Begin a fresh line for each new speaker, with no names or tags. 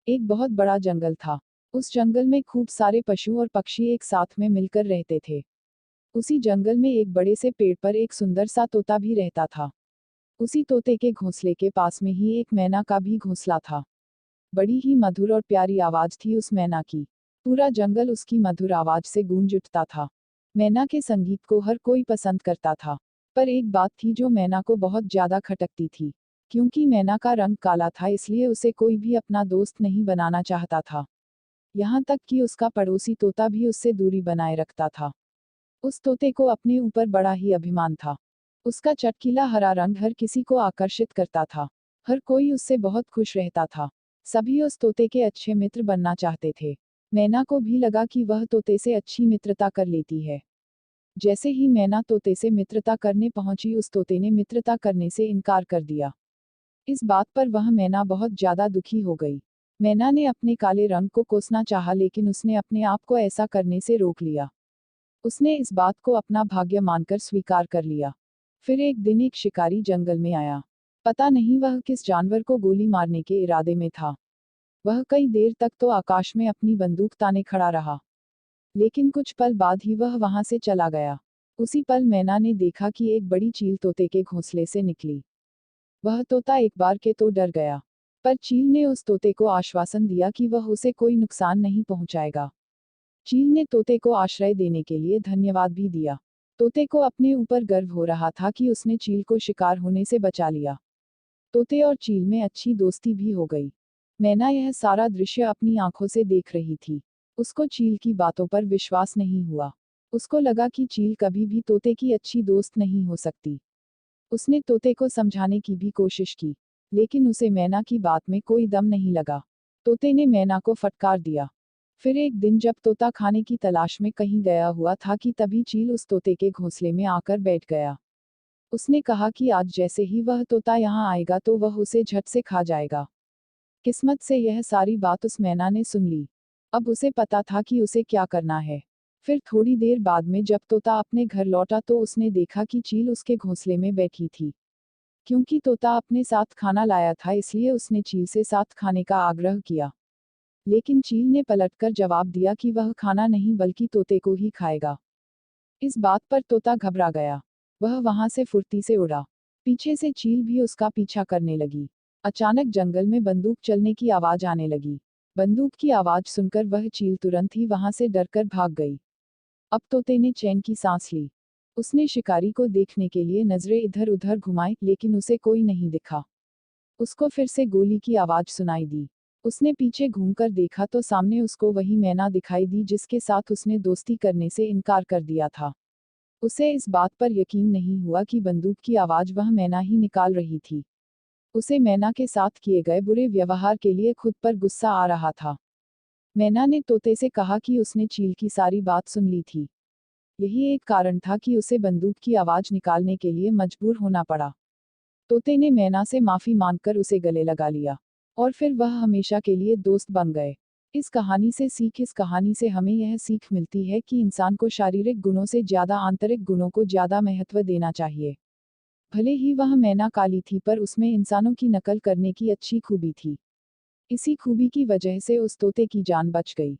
एक बहुत बड़ा जंगल था। उस जंगल में खूब सारे पशु और पक्षी एक साथ में मिलकर रहते थे। उसी जंगल में एक बड़े से पेड़ पर एक सुंदर सा तोता भी रहता था। उसी तोते के घोंसले के पास में ही एक मैना का भी घोंसला था। बड़ी ही मधुर और प्यारी आवाज थी उस मैना की। पूरा जंगल उसकी मधुर आवाज से गूंज उठता था। मैना के संगीत को हर कोई पसंद करता था। पर एक बात थी जो मैना को बहुत ज्यादा खटकती थी। क्योंकि मैना का रंग काला था, इसलिए उसे कोई भी अपना दोस्त नहीं बनाना चाहता था। यहाँ तक कि उसका पड़ोसी तोता भी उससे दूरी बनाए रखता था। उस तोते को अपने ऊपर बड़ा ही अभिमान था। उसका चटकीला हरा रंग हर किसी को आकर्षित करता था। हर कोई उससे बहुत खुश रहता था। सभी उस तोते के अच्छे मित्र बनना चाहते थे। मैना को भी लगा कि वह तोते से अच्छी मित्रता कर लेती है। जैसे ही मैना तोते से मित्रता करने पहुंची, उस तोते ने मित्रता करने से इनकार कर दिया। इस बात पर वह मैना बहुत ज्यादा दुखी हो गई। मैना ने अपने काले रंग को कोसना चाहा, लेकिन उसने अपने आप को ऐसा करने से रोक लिया। उसने इस बात को अपना भाग्य मानकर स्वीकार कर लिया। फिर एक दिन एक शिकारी जंगल में आया। पता नहीं वह किस जानवर को गोली मारने के इरादे में था। वह कई देर तक तो आकाश में अपनी बंदूक ताने खड़ा रहा, लेकिन कुछ पल बाद ही वह वहां से चला गया। उसी पल मैना ने देखा कि एक बड़ी चील तोते के घोंसले से निकली। वह तोता एक बार के तो डर गया, पर चील ने उस तोते को आश्वासन दिया कि वह उसे कोई नुकसान नहीं पहुंचाएगा। चील ने तोते को आश्रय देने के लिए धन्यवाद भी दिया। तोते को अपने ऊपर गर्व हो रहा था कि उसने चील को शिकार होने से बचा लिया। तोते और चील में अच्छी दोस्ती भी हो गई। मैना यह सारा दृश्य अपनी आंखों से देख रही थी। उसको चील की बातों पर विश्वास नहीं हुआ। उसको लगा कि चील कभी भी तोते की अच्छी दोस्त नहीं हो सकती। उसने तोते को समझाने की भी कोशिश की, लेकिन उसे मैना की बात में कोई दम नहीं लगा। तोते ने मैना को फटकार दिया। फिर एक दिन जब तोता खाने की तलाश में कहीं गया हुआ था कि तभी चील उस तोते के घोंसले में आकर बैठ गया। उसने कहा कि आज जैसे ही वह तोता यहाँ आएगा तो वह उसे झट से खा जाएगा। किस्मत से यह सारी बात उस मैना ने सुन ली। अब उसे पता था कि उसे क्या करना है। फिर थोड़ी देर बाद में जब तोता अपने घर लौटा तो उसने देखा कि चील उसके घोंसले में बैठी थी। क्योंकि तोता अपने साथ खाना लाया था, इसलिए उसने चील से साथ खाने का आग्रह किया। लेकिन चील ने पलटकर जवाब दिया कि वह खाना नहीं बल्कि तोते को ही खाएगा। इस बात पर तोता घबरा गया। वह वहां से फुर्ती से उड़ा। पीछे से चील भी उसका पीछा करने लगी। अचानक जंगल में बंदूक चलने की आवाज आने लगी। बंदूक की आवाज सुनकर वह चील तुरंत ही वहां से डरकर भाग गई। अब तोते ने चैन की सांस ली। उसने शिकारी को देखने के लिए नजरें इधर उधर घुमाई, लेकिन उसे कोई नहीं दिखा। उसको फिर से गोली की आवाज सुनाई दी। उसने पीछे घूमकर देखा तो सामने उसको वही मैना दिखाई दी जिसके साथ उसने दोस्ती करने से इनकार कर दिया था। उसे इस बात पर यकीन नहीं हुआ कि बंदूक की आवाज वह मैना ही निकाल रही थी। उसे मैना के साथ किए गए बुरे व्यवहार के लिए खुद पर गुस्सा आ रहा था। मैना ने तोते से कहा कि उसने चील की सारी बात सुन ली थी। यही एक कारण था कि उसे बंदूक की आवाज निकालने के लिए मजबूर होना पड़ा। तोते ने मैना से माफी मांगकर उसे गले लगा लिया, और फिर वह हमेशा के लिए दोस्त बन गए। इस कहानी से हमें यह सीख मिलती है कि इंसान को शारीरिक गुणों से ज्यादा आंतरिक गुणों को ज्यादा महत्व देना चाहिए। भले ही वह मैना काली थी, पर उसमें इंसानों की नकल करने की अच्छी खूबी थी। इसी खूबी की वजह से उस तोते की जान बच गई।